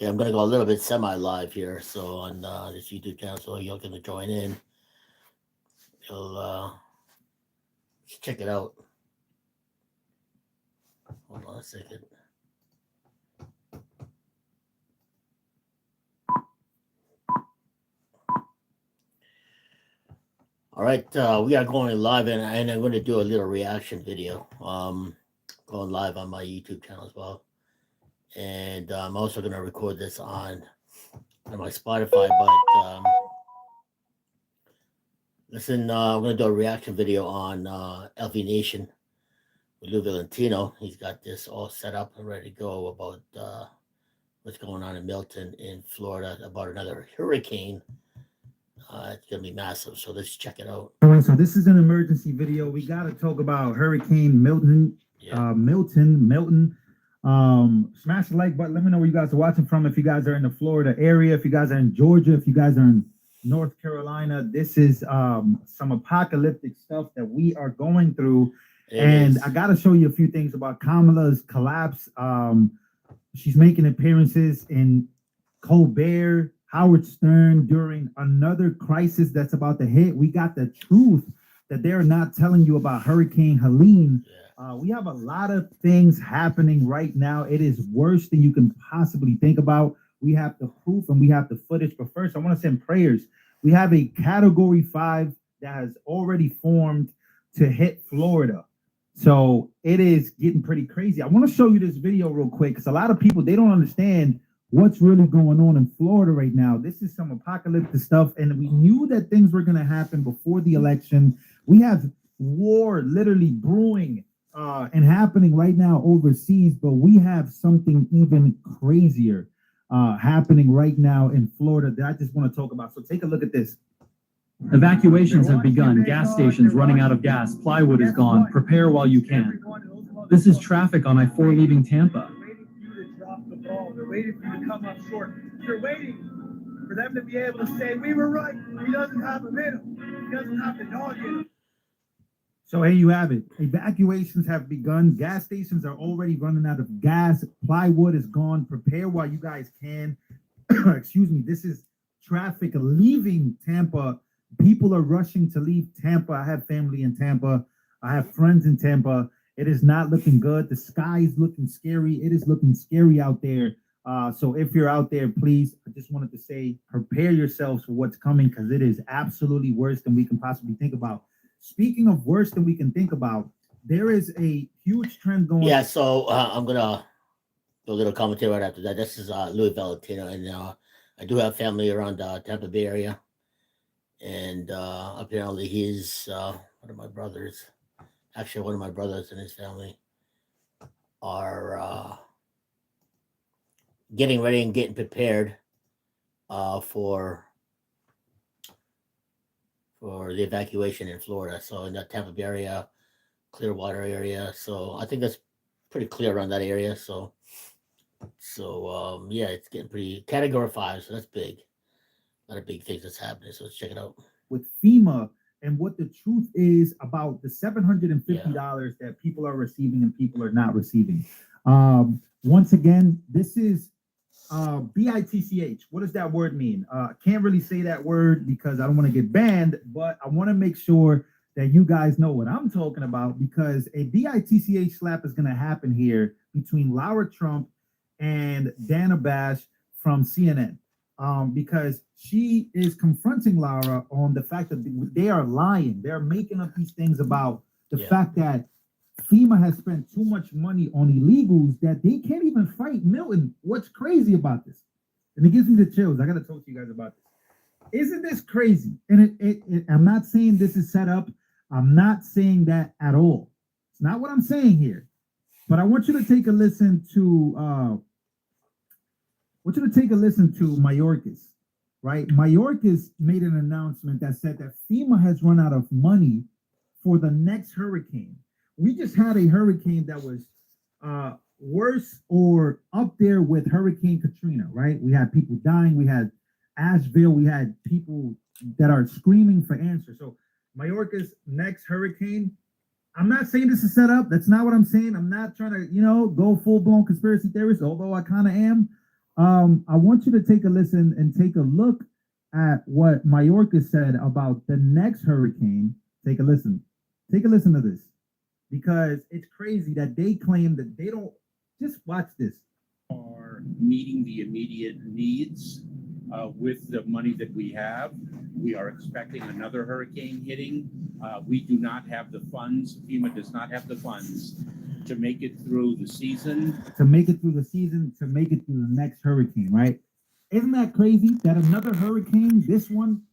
Okay, I'm gonna go a little bit semi-live here, so on this YouTube channel, so you're gonna join in. You'll check it out. Hold on a second. All right, we are going live, and I'm going to do a little reaction video. Going live on my YouTube channel as well, and I'm also going to record this on my Spotify. But listen, I'm going to do a reaction video on LV Nation with Lou Valentino. He's got this all set up and ready to go about what's going on in Milton, in Florida, about another hurricane. It's gonna be massive, so let's check it out. All right, so this is an emergency video. We got to talk about Hurricane Milton. Yeah. Milton. Smash the like button. Let me know where you guys are watching from. If you guys are in the Florida area, if you guys are in Georgia, if you guys are in North Carolina, this is some apocalyptic stuff that we are going through. I got to show you a few things about Kamala's collapse. She's making appearances in Colbert, Howard Stern during another crisis that's about to hit. We got the truth that they're not telling you about Hurricane Helene. Yeah. We have a lot of things happening right now. It is worse than you can possibly think about. We have the proof and we have the footage. But first, I want to send prayers. We have a Category 5 that has already formed to hit Florida. So it is getting pretty crazy. I want to show you this video real quick because a lot of people, they don't understand what's really going on in Florida right now. This is some apocalyptic stuff, and we knew that things were going to happen before the election. We have war literally brewing and happening right now overseas, but we have something even crazier happening right now in Florida that I just want to talk about. So take a look at this. Evacuations have begun. Gas stations running out of gas. Plywood is gone. Prepare while you can. This is traffic on I-4 leaving Tampa. They're waiting for you to come up short. They're waiting for them to be able to say, we were right. He doesn't have them in him. He doesn't have the dog in him. So here you have it. Evacuations have begun. Gas stations are already running out of gas. Plywood is gone. Prepare while you guys can. Excuse me. This is traffic leaving Tampa. People are rushing to leave Tampa. I have family in Tampa. I have friends in Tampa. It is not looking good. The sky is looking scary. It is looking scary out there. So if you're out there, please, I just wanted to say, prepare yourselves for what's coming because it is absolutely worse than we can possibly think about. Speaking of worse than we can think about, there is a huge trend going. Yeah, so I'm going to do a little commentary right after that. This is Louis Valentino, and I do have family around Tampa Bay area. And apparently he's one of my brothers. Actually, one of my brothers and his family are getting ready and getting prepared for the evacuation in Florida. So in the Tampa Bay area, Clearwater area. So I think that's pretty clear around that area. So yeah, it's getting pretty Category 5. So that's big. A lot of big things that's happening. So let's check it out. With FEMA and what the truth is about the $750 that people are receiving and people are not receiving. Once again, this is BITCH. What does that word mean? I can't really say that word because I don't want to get banned, but I want to make sure that you guys know what I'm talking about because a BITCH slap is going to happen here between Laura Trump and Dana Bash from CNN. Because she is confronting Laura on the fact that they are lying. They're making up these things about the fact that FEMA has spent too much money on illegals that they can't even fight Milton. What's crazy about this? And it gives me the chills. I got to talk to you guys about this. Isn't this crazy? And I'm not saying this is set up. I'm not saying that at all. It's not what I'm saying here. But I want you to take a listen to Mayorkas, right? Mayorkas made an announcement that said that FEMA has run out of money for the next hurricane. We just had a hurricane that was worse or up there with Hurricane Katrina, right? We had people dying. We had Asheville. We had people that are screaming for answers. So Mayorkas' next hurricane, I'm not saying this is set up. That's not what I'm saying. I'm not trying to, go full-blown conspiracy theorist, although I kind of am. I want you to take a listen and take a look at what Mayorkas said about the next hurricane. Take a listen. Take a listen to this, because it's crazy that they claim that they don't. Just watch this. Are meeting the immediate needs with the money that we have. We are expecting another hurricane hitting. We do not have the funds. FEMA does not have the funds to make it through the season. To make it through the season, to make it through the next hurricane, right? Isn't that crazy that another hurricane, this one,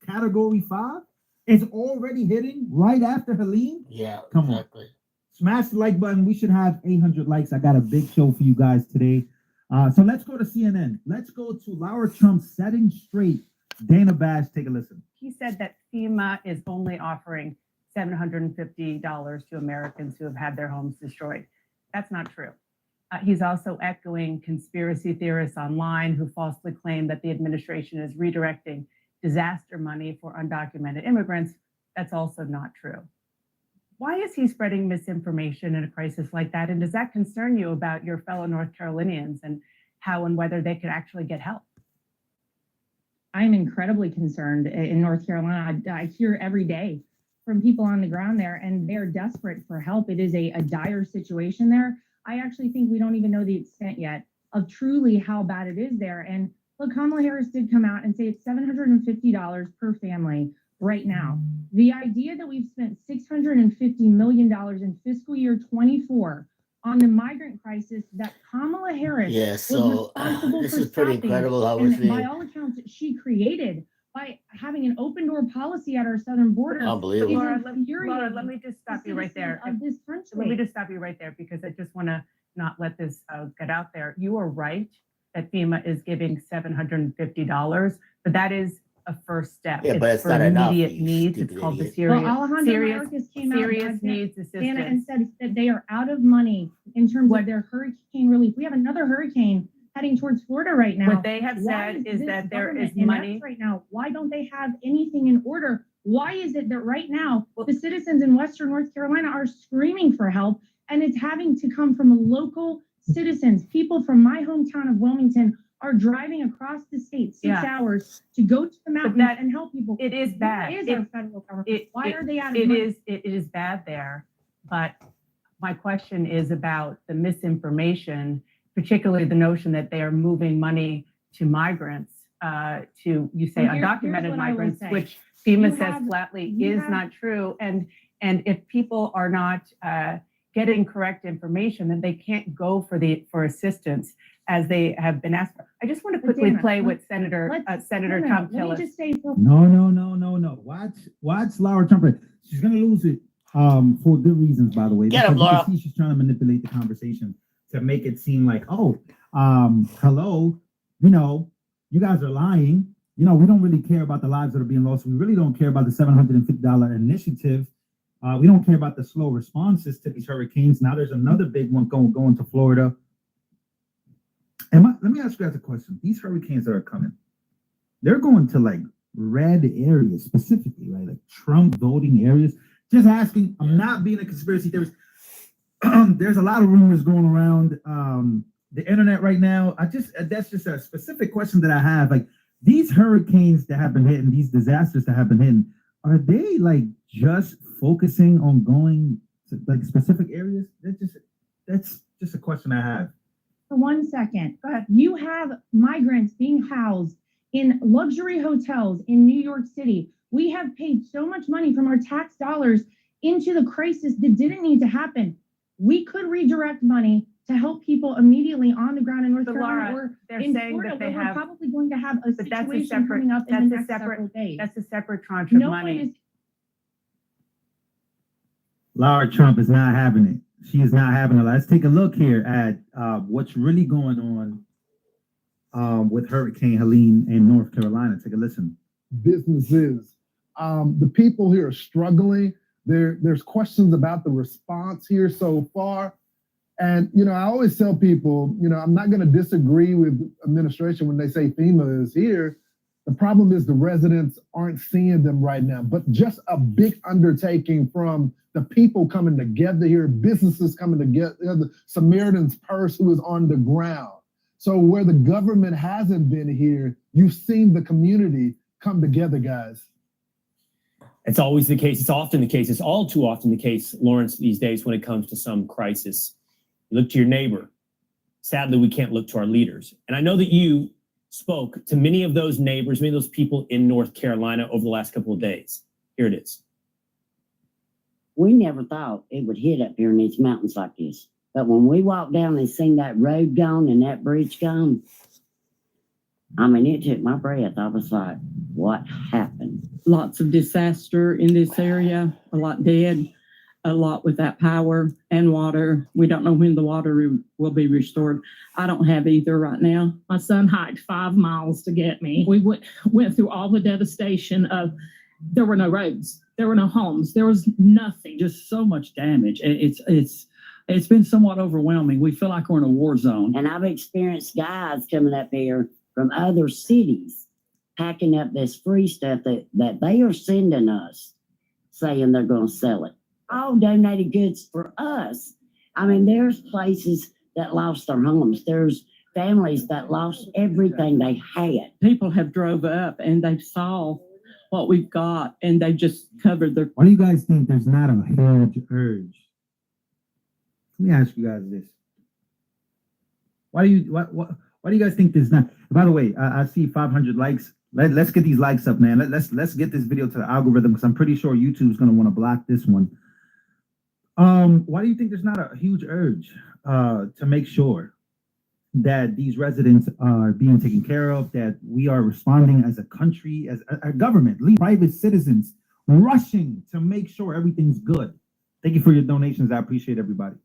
Category 5, is already hitting right after Helene? Yeah, Come exactly. on. Smash the like button. We should have 800 likes. I got a big show for you guys today. So let's go to CNN. Let's go to Laura Trump setting straight Dana Bash. Take a listen. He said that FEMA is only offering $750 to Americans who have had their homes destroyed. That's not true. He's also echoing conspiracy theorists online who falsely claim that the administration is redirecting disaster money for undocumented immigrants. That's also not true. Why is he spreading misinformation in a crisis like that? And does that concern you about your fellow North Carolinians and how and whether they could actually get help? I'm incredibly concerned in North Carolina. I hear every day from people on the ground there, and they're desperate for help. It is a dire situation there. I actually think we don't even know the extent yet of truly how bad it is there. And look, Kamala Harris did come out and say it's $750 per family right now. The idea that we've spent $650 million in fiscal year 24 on the migrant crisis that Kamala Harris Yeah, so this is pretty incredible how we're and seeing. by all accounts she created by having an open door policy at our southern border. Unbelievable. Laura, let me just stop you right there. Of this country. Let me just stop you right there, because I just want to not let this get out there. You are right that FEMA is giving $750, but that is a first step. Yeah, but it's not enough, immediate you needs. stupid It's called the idiot. Well, Alejandro Mayorkas came out serious needs Dana, and assistance. said that they are out of money in terms of their hurricane relief. We have another hurricane heading towards Florida right now. What they have Why said is this that there is government inept money. right now. Why don't they have anything in order? Why is it that right now Well- the citizens in Western North Carolina are screaming for help, and it's having to come from local citizens? People from my hometown of Wilmington are driving across the state 6 hours to go to the mountains that- and help people. It is bad. Where is our federal government? Why are they out of It money? is bad there, but my question is about the misinformation, particularly the notion that they are moving money to migrants, to, you say, Well, here's undocumented what I will migrants, say. which FEMA You says have- flatly you is have- not true. And if people are not getting correct information, then they can't go for assistance as they have been asked for. I just want to But quickly Dana, play what let's- Senator No, Tom let me Tillis. just say for No. Watch Laura Trump. She's gonna lose it. For good reasons, by the way. Get him, Because you can Laura. see she's trying to manipulate the conversation to make it seem like, hello, you guys are lying. We don't really care about the lives that are being lost. We really don't care about the $750 initiative. We don't care about the slow responses to these hurricanes. Now there's another big one going to Florida. Let me ask you guys a question. These hurricanes that are coming, they're going to like red areas specifically, right? Like Trump voting areas. Just asking. I'm not being a conspiracy theorist. There's a lot of rumors going around the internet right now. That's just a specific question that I have. Like these hurricanes that have been hitting, these disasters that have been hitting, are they like just focusing on going to like specific areas? That's just a question I have. For 1 second, you have migrants being housed in luxury hotels in New York City. We have paid so much money from our tax dollars into the crisis that didn't need to happen. We could redirect money to help people immediately on the ground in North But Carolina Laura, or they're in saying Florida, that they where have. we're probably going to have a But that's a situation separate. coming up in That's the a next separate. several days. That's a separate tranche of No one money. is Laura Trump is not having it. She is not having it. Let's take a look here at what's really going on with Hurricane Helene in North Carolina. Take a listen. Businesses. The people here are struggling. There's questions about the response here so far. And, I always tell people, I'm not going to disagree with administration when they say FEMA is here. The problem is the residents aren't seeing them right now, but just a big undertaking from the people coming together here, businesses coming together, the Samaritan's Purse who is on the ground. So where the government hasn't been here, you've seen the community come together, guys. It's always the case. It's often the case. It's all too often the case, Lawrence, these days when it comes to some crisis. You look to your neighbor. Sadly, we can't look to our leaders. And I know that you spoke to many of those neighbors, many of those people in North Carolina over the last couple of days. Here it is. We never thought it would hit up here in these mountains like this. But when we walked down and seen that road gone and that bridge gone, I mean, it took my breath. I was like, what happened? Lots of disaster in this area, a lot dead, a lot without power and water. We don't know when the water will be restored. I don't have either right now. My son hiked 5 miles to get me. We went through all the devastation of, there were no roads, there were no homes, there was nothing. Just so much damage. It's been somewhat overwhelming. We feel like we're in a war zone. And I've experienced guys coming up here from other cities packing up this free stuff that they are sending us, saying they're going to sell it. All donated goods for us. I mean, there's places that lost their homes. There's families that lost everything they had. People have drove up and they saw what we've got and they just covered their... Why do you guys think there's not a huge urge? Let me ask you guys this. Why do you guys think there's not? By the way, I see 500 likes. Let's get these likes up, man. Let's get this video to the algorithm because I'm pretty sure YouTube's going to want to block this one. Why do you think there's not a huge urge to make sure that these residents are being taken care of, that we are responding as a country, as a government, private citizens rushing to make sure everything's good? Thank you for your donations. I appreciate everybody.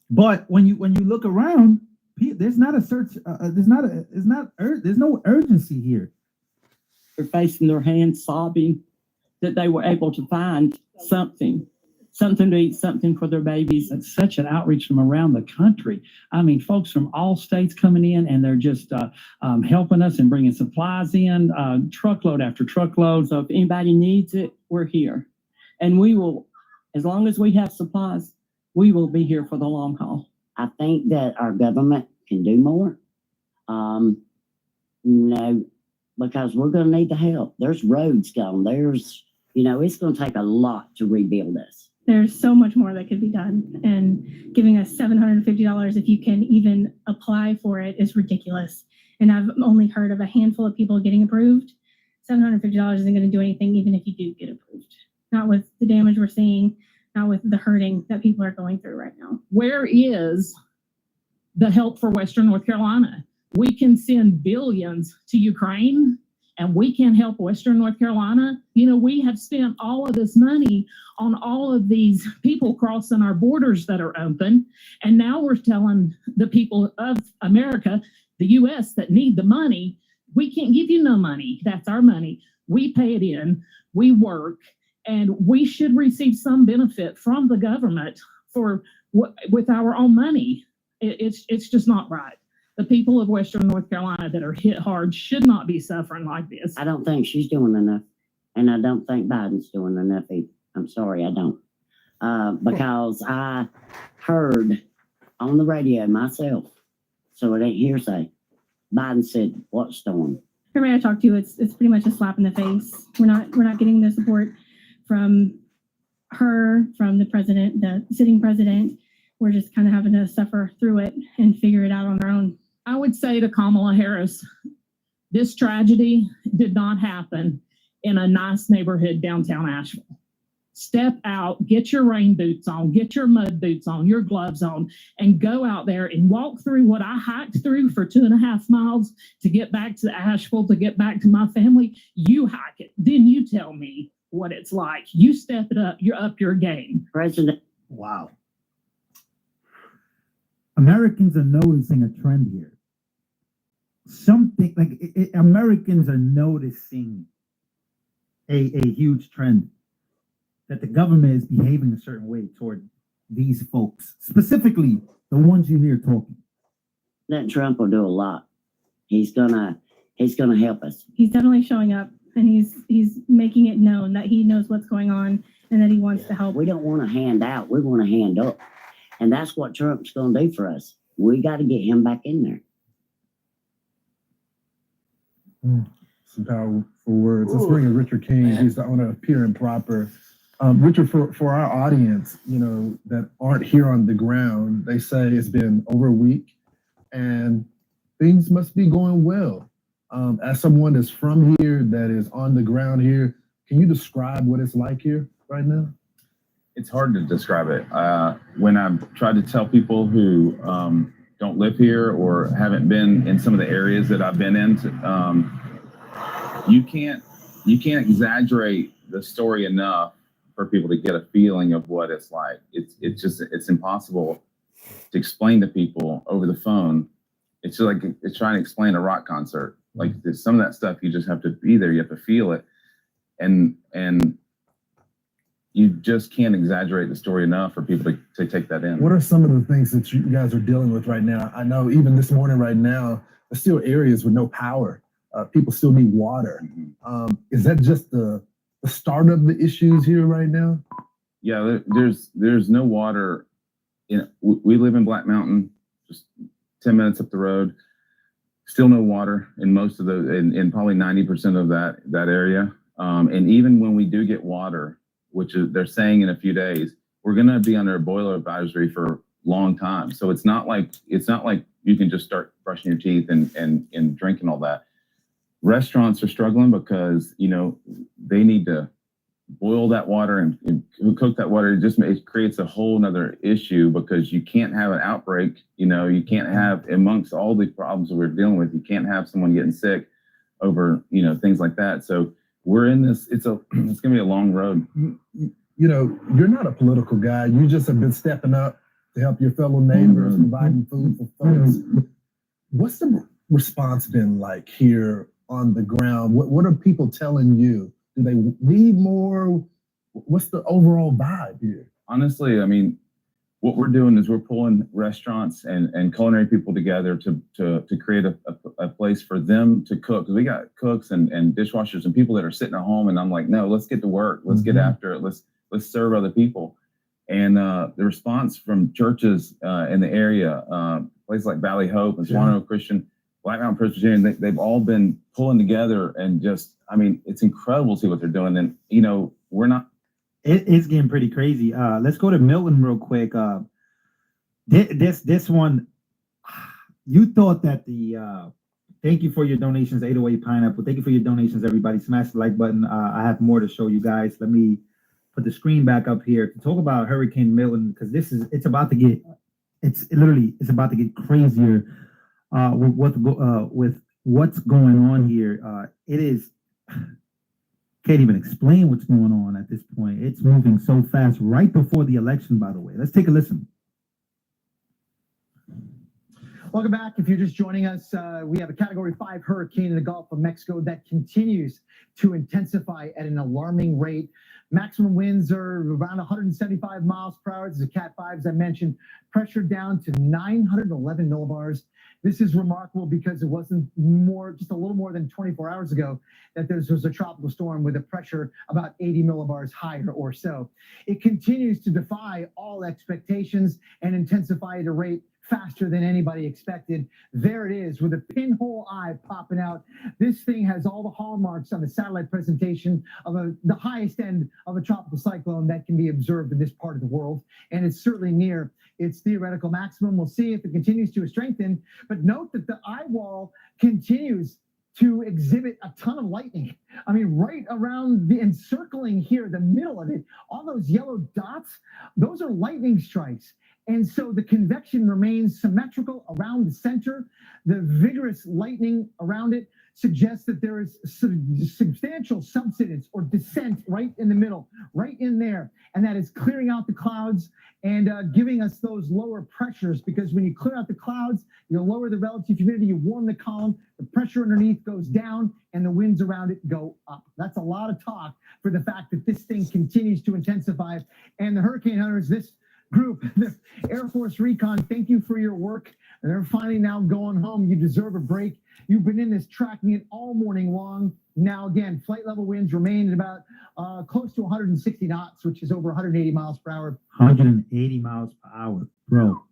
But when you look around, there's not a search. There's no urgency here. They're facing their hands, sobbing that they were able to find something to eat, something for their babies. It's such an outreach from around the country. I mean, folks from all states coming in and they're just helping us and bringing supplies in, truckload after truckload. So if anybody needs it, we're here. And we will, as long as we have supplies, we will be here for the long haul. I think that our government can do more. Because we're going to need the help. There's roads gone. There's, it's going to take a lot to rebuild us. There's so much more that could be done. And giving us $750 if you can even apply for it is ridiculous. And I've only heard of a handful of people getting approved. $750 isn't going to do anything even if you do get approved. Not with the damage we're seeing, not with the hurting that people are going through right now. Where is the help for Western North Carolina? We can send billions to Ukraine and we can't help Western North Carolina. We have spent all of this money on all of these people crossing our borders that are open. And now we're telling the people of America, the US, that need the money, we can't give you no money. That's our money. We pay it in, we work, and we should receive some benefit from the government with our own money. It's just not right. The people of Western North Carolina that are hit hard should not be suffering like this. I don't think she's doing enough. And I don't think Biden's doing enough either. I'm sorry, I don't. Because I heard on the radio myself, so it ain't hearsay, Biden said, what storm? Everybody I talk to, it's pretty much a slap in the face. We're not getting the support from her, from the president, the sitting president. We're just kind of having to suffer through it and figure it out on our own. I would say to Kamala Harris, this tragedy did not happen in a nice neighborhood downtown Asheville. Step out, get your rain boots on, get your mud boots on, your gloves on, and go out there and walk through what I hiked through for 2.5 miles to get back to Asheville, to get back to my family. You hike it. Then you tell me what it's like. You step it up. You're up your game. President. Wow. Americans are noticing a trend here. Something like Americans are noticing a huge trend that the government is behaving a certain way toward these folks, specifically the ones you hear talking. That Trump will do a lot. He's gonna help us. He's definitely showing up, and he's making it known that he knows what's going on and that he wants to help. We don't want to hand out. We want to hand up. And that's what Trump's going to do for us. we got to get him back in there. Some powerful words. Let's bring in Richard King. He's the owner of Pure and Proper. Richard, for our audience, that aren't here on the ground, they say it's been over a week and things must be going well. As someone that's from here, that is on the ground here, can you describe what it's like here right now? It's hard to describe it. When I've tried to tell people who don't live here or haven't been in some of the areas that I've been in, you can't exaggerate the story enough for people to get a feeling of what it's like. It's impossible to explain to people over the phone. It's just like it's trying to explain a rock concert. Like some of that stuff, you just have to be there. You have to feel it, and you just can't exaggerate the story enough for people to take that in. What are some of the things that you guys are dealing with right now? I know even this morning right now, there's still areas with no power. People still need water. Is that just the start of the issues here right now? Yeah, there's no water. We live in Black Mountain, just 10 minutes up the road. Still no water in most of in probably 90% of that area. And even when we do get water, which they're saying in a few days, we're gonna be under a boiler advisory for a long time. So it's not like you can just start brushing your teeth and drinking all that. Restaurants are struggling because they need to boil that water and cook that water. It creates a whole nother issue because you can't have an outbreak. You can't have, amongst all the problems that we're dealing with, you can't have someone getting sick over things like that. So we're in this. It's gonna be a long road. You're not a political guy. You just have been stepping up to help your fellow neighbors, providing food for folks. What's the response been like here on the ground? What are people telling you? Do they need more? What's the overall vibe here? Honestly, I mean, what we're doing is we're pulling restaurants and culinary people together to create a place for them to cook. Because we got cooks and dishwashers and people that are sitting at home, and I'm like, no, let's get to work. Let's get after it. Let's serve other people. And the response from churches in the area, places like Valley Hope and Swan Oak Christian, Black Mountain Presbyterian, they've all been pulling together and it's incredible to see what they're doing. And, we're not. It's getting pretty crazy. Let's go to Milton real quick. This one, you thought that thank you for your donations, 808 Pineapple. Thank you for your donations, everybody. Smash the like button. I have more to show you guys. Let me put the screen back up here to talk about Hurricane Milton, because it's about to get crazier with what's going on here. It is can't even explain what's going on at this point. It's moving so fast right before the election, by the way. Let's take a listen. Welcome back. If you're just joining us, we have a Category 5 hurricane in the Gulf of Mexico that continues to intensify at an alarming rate. Maximum winds are around 175 miles per hour. This is a Cat 5, as I mentioned. Pressure down to 911 millibars. This is remarkable because it wasn't just a little more than 24 hours ago that there was a tropical storm with a pressure about 80 millibars higher or so. It continues to defy all expectations and intensify at a rate faster than anybody expected. There it is with a pinhole eye popping out. This thing has all the hallmarks on the satellite presentation of the highest end of a tropical cyclone that can be observed in this part of the world. And it's certainly near its theoretical maximum. We'll see if it continues to strengthen, but note that the eye wall continues to exhibit a ton of lightning. I mean, right around the encircling here, the middle of it, all those yellow dots, those are lightning strikes. And so the convection remains symmetrical around the center. The vigorous lightning around it suggests that there is substantial subsidence or descent right in the middle, right in there. And that is clearing out the clouds and giving us those lower pressures, because when you clear out the clouds, you lower the relative humidity, you warm the column, the pressure underneath goes down, and the winds around it go up. That's a lot of talk for the fact that this thing continues to intensify. And the hurricane hunters, this group, the Air Force Recon, thank you for your work. And they're finally now going home. You deserve a break. You've been in this, tracking it all morning long. Now, again, flight level winds remain at about close to 160 knots, which is over 180 miles per hour. 180 miles per hour, bro.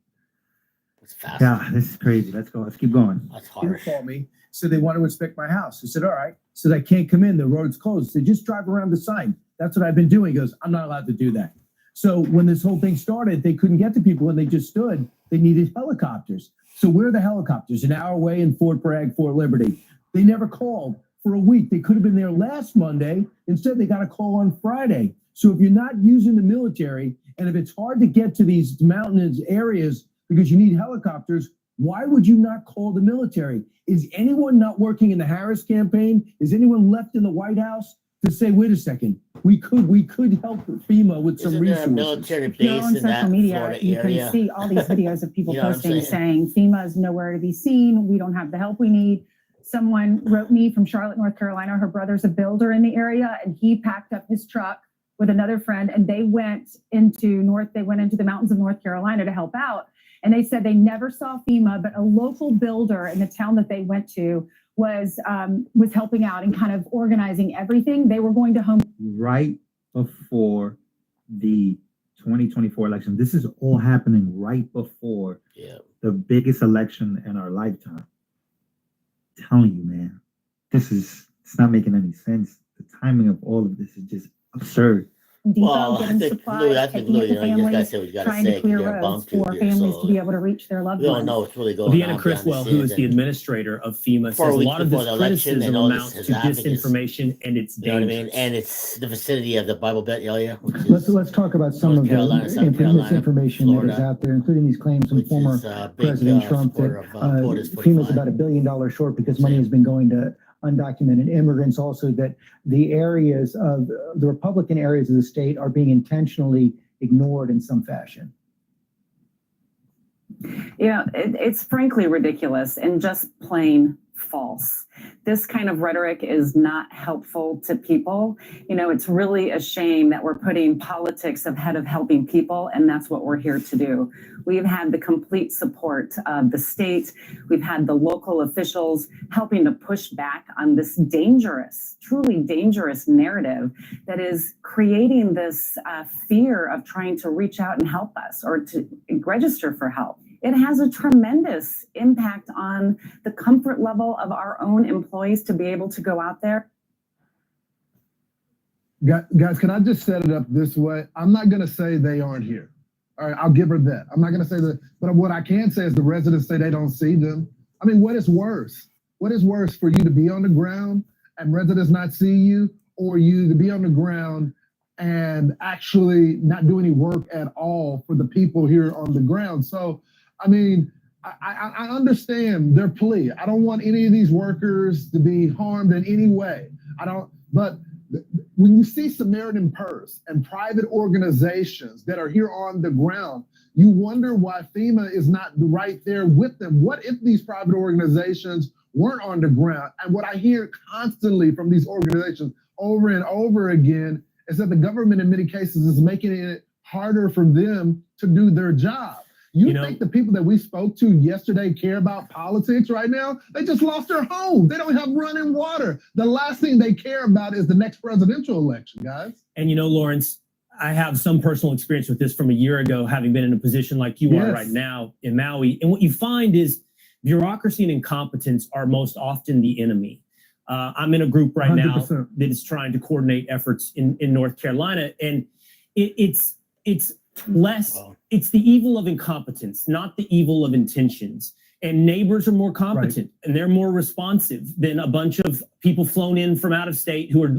It's fast. Yeah, this is crazy. Let's go. Let's keep going. That's They harsh. called me, so they want to inspect my house. I said, all right. So I can't come in. The road's closed. They just drive around the sign. That's what I've been doing. He goes, I'm not allowed to do that. So when this whole thing started, they couldn't get to people and they just stood. They needed helicopters. So where are the helicopters? An hour away in Fort Bragg, Fort Liberty. They never called for a week. They could have been there last Monday. Instead, they got a call on Friday. So if you're not using the military, and if it's hard to get to these mountainous areas because you need helicopters, why would you not call the military? Is anyone not working in the Harris campaign? Is anyone left in the White House to say, wait a second, we could help FEMA with some Isn't there a resources? military If you're base on in that social media, Florida you area? can see all these videos of people You know what I'm posting saying? saying FEMA is nowhere to be seen. We don't have the help we need. Someone wrote me from Charlotte, North Carolina. Her brother's a builder in the area, and he packed up his truck with another friend, and they went into the mountains of North Carolina to help out. And they said they never saw FEMA, but a local builder in the town that they went to was helping out and kind of organizing everything. They were going to home Right before the 2024 election. This is all happening right before the biggest election in our lifetime. I'm telling you, man, it's not making any sense. The timing of all of this is just absurd. Well, I think Louis, you know, you just gotta say what you gotta trying say. to clear You're roads bumped for here, families so to be able to reach their loved we don't ones. know what's really going Deanna on. Criswell, who is the administrator of FEMA, says a lot of this criticism amounts to disinformation and it's You know what I mean? dangerous. And it's the vicinity of the Bible Belt area. Which is Let's talk about some North of Carolina, the South Carolina, misinformation that is Florida, out there, including these claims from former big, President Trump that supporter of Quotas FEMA's 45. about $1 billion short because money has been going to undocumented immigrants. Also, that the areas of the Republican areas of the state are being intentionally ignored in some fashion. Yeah, it's frankly ridiculous and just plain false. This kind of rhetoric is not helpful to people. You know, it's really a shame that we're putting politics ahead of helping people, and that's what we're here to do. We've had the complete support of the state. We've had the local officials helping to push back on this dangerous, truly dangerous narrative that is creating this fear of trying to reach out and help us or to register for help. It has a tremendous impact on the comfort level of our own employees to be able to go out there. Guys, can I just set it up this way? I'm not going to say they aren't here. All right, I'll give her that. I'm not going to say that. But what I can say is the residents say they don't see them. I mean, what is worse? What is worse for you to be on the ground and residents not see you, or you to be on the ground and actually not do any work at all for the people here on the ground? So, I mean, I understand their plea. I don't want any of these workers to be harmed in any way. But when you see Samaritan Purse and private organizations that are here on the ground, you wonder why FEMA is not right there with them. What if these private organizations weren't on the ground? And what I hear constantly from these organizations over and over again is that the government in many cases is making it harder for them to do their job. You think the people that we spoke to yesterday care about politics right now? They just lost their homes. They don't have running water. The last thing they care about is the next presidential election, guys. And you know, Lawrence, I have some personal experience with this from a year ago, having been in a position like you are right now in Maui. And what you find is bureaucracy and incompetence are most often the enemy. I'm in a group right 100%. Now that is trying to coordinate efforts in North Carolina. And it's less, it's the evil of incompetence, not the evil of intentions. And neighbors are more competent and they're more responsive than a bunch of people flown in from out of state who are,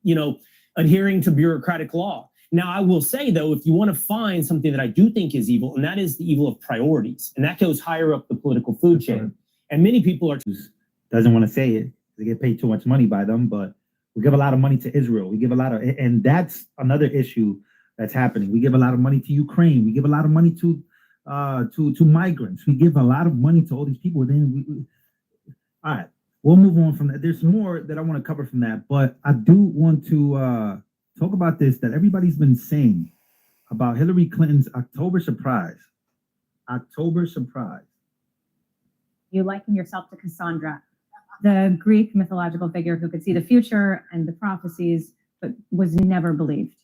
you know, adhering to bureaucratic law. Now, I will say, though, if you want to find something that I do think is evil, and that is the evil of priorities, and that goes higher up the political food chain. And many people are doesn't want to say it. They get paid too much money by them, but we give a lot of money to Israel. We give a lot of, and that's another issue that's happening. We give a lot of money to Ukraine. We give a lot of money to migrants. We give a lot of money to all these people. Then all right, we'll move on from that. There's more that I want to cover from that, but I do want to talk about this that everybody's been saying about Hillary Clinton's October surprise. October surprise. You liken yourself to Cassandra, the Greek mythological figure who could see the future and the prophecies, but was never believed.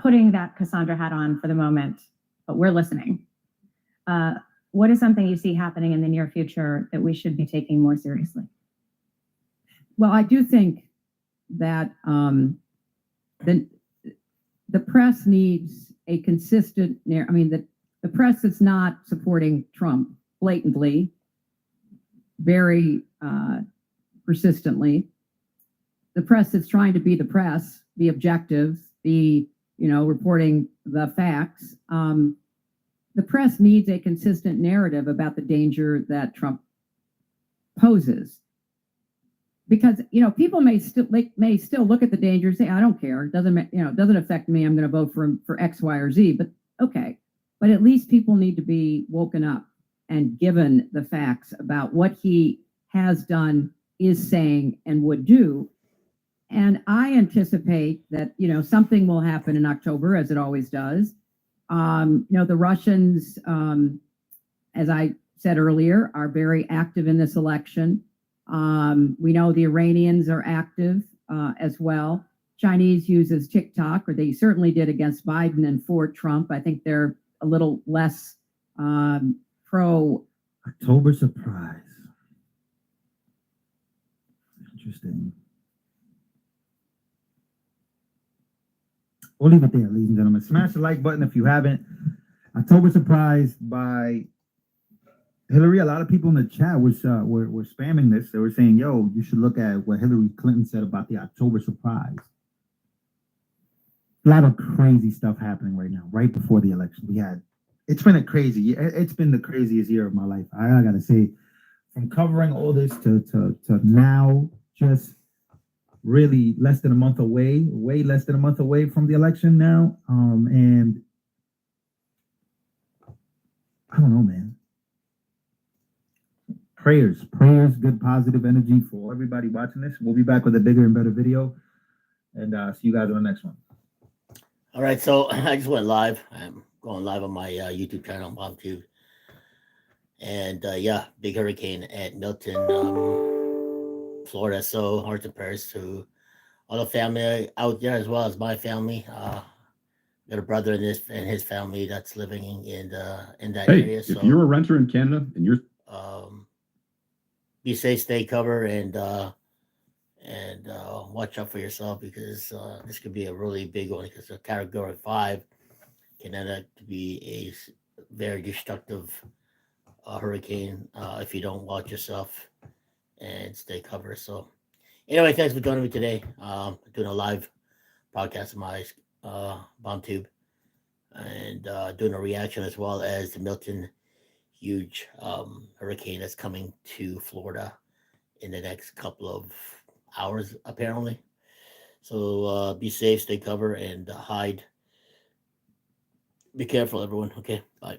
Putting that Cassandra hat on for the moment, but we're listening. what is something you see happening in the near future that we should be taking more seriously? Well, I do think that the press needs a consistent the press that's not supporting Trump blatantly, very persistently, the press that's trying to be the press, be objective, be, reporting the facts. The press needs a consistent narrative about the danger that Trump poses. Because, people may still look at the danger and say, I don't care. It doesn't affect me. I'm going to vote for X, Y, or Z. But okay. But at least people need to be woken up and given the facts about what he has done, is saying, and would do. And I anticipate that, something will happen in October, as it always does. The Russians, as I said earlier, are very active in this election. We know the Iranians are active as well. Chinese uses TikTok, or they certainly did against Biden and for Trump. I think they're a little less pro. October surprise. Interesting. We'll leave it there, ladies and gentlemen. Smash the like button if you haven't. October surprise by Hillary. A lot of people in the chat were spamming this. They were saying, yo, you should look at what Hillary Clinton said about the October surprise. A lot of crazy stuff happening right now, right before the election. It's been the craziest year of my life. I gotta say, from covering all this to now, just really less than a month away, way less than a month away from the election now. And I don't know, man. Prayers, good positive energy for everybody watching this. We'll be back with a bigger and better video. And see you guys on the next one. All right, so I just went live. I'm going live on my YouTube channel, MomTube. And big hurricane at Milton, Florida. So hearts and prayers to all the family out there, as well as my family. Got a brother in this and his family that's living in that area. If you're a renter in Canada and you're be safe, stay covered, and watch out for yourself, because this could be a really big one, because a category 5 can end up to be a very destructive hurricane if you don't watch yourself and stay covered. So anyway, thanks for joining me today. Doing a live podcast of my BombTube, and doing a reaction as well as the Milton huge hurricane that's coming to Florida in the next couple of hours, apparently. So be safe, stay covered, and hide. Be careful, everyone. Okay, bye.